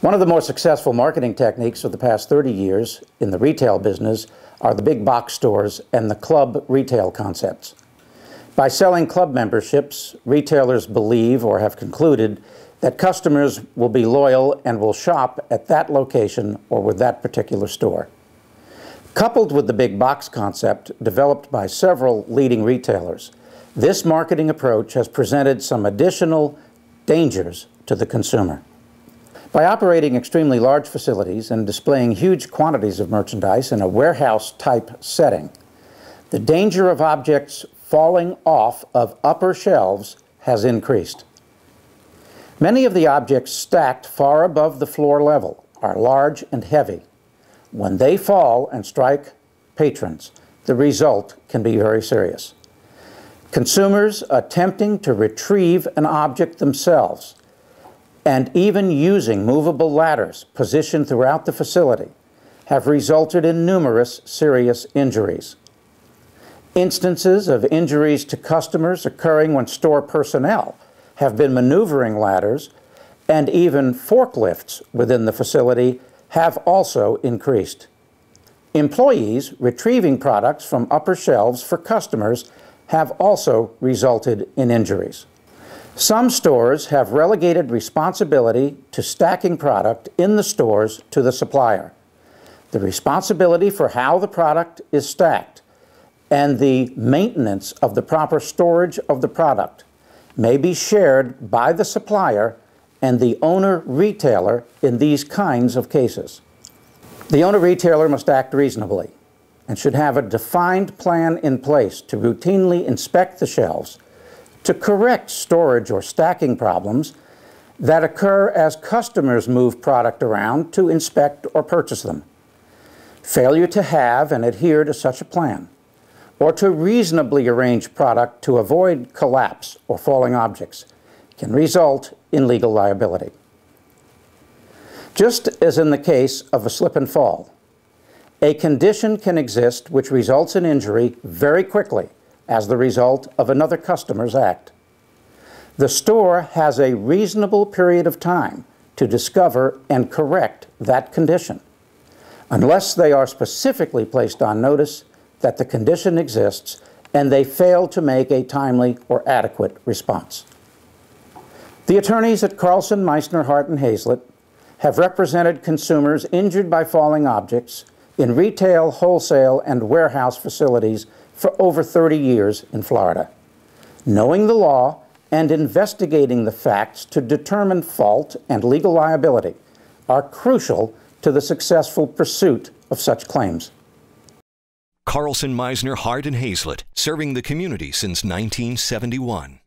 One of the more successful marketing techniques of the past 30 years in the retail business are the big box stores and the club retail concepts. By selling club memberships, retailers believe or have concluded that customers will be loyal and will shop at that location or with that particular store. Coupled with the big box concept developed by several leading retailers, this marketing approach has presented some additional dangers to the consumer. By operating extremely large facilities and displaying huge quantities of merchandise in a warehouse-type setting, the danger of objects falling off of upper shelves has increased. Many of the objects stacked far above the floor level are large and heavy. When they fall and strike patrons, the result can be very serious. Consumers attempting to retrieve an object themselves and even using movable ladders positioned throughout the facility have resulted in numerous serious injuries. Instances of injuries to customers occurring when store personnel have been maneuvering ladders, and even forklifts within the facility have also increased. Employees retrieving products from upper shelves for customers have also resulted in injuries. Some stores have relegated responsibility to stacking product in the stores to the supplier. The responsibility for how the product is stacked and the maintenance of the proper storage of the product may be shared by the supplier and the owner-retailer in these kinds of cases. The owner-retailer must act reasonably and should have a defined plan in place to routinely inspect the shelves to correct storage or stacking problems that occur as customers move product around to inspect or purchase them. Failure to have and adhere to such a plan, or to reasonably arrange product to avoid collapse or falling objects, can result in legal liability. Just as in the case of a slip and fall, a condition can exist which results in injury very quickly as the result of another customer's act. The store has a reasonable period of time to discover and correct that condition, unless they are specifically placed on notice that the condition exists and they fail to make a timely or adequate response. The attorneys at Carlson, Meissner, Hart & Hazlitt have represented consumers injured by falling objects in retail, wholesale, and warehouse facilities for over 30 years in Florida. Knowing the law and investigating the facts to determine fault and legal liability are crucial to the successful pursuit of such claims. Carlson, Meissner, Hart & Hazlitt, serving the community since 1971.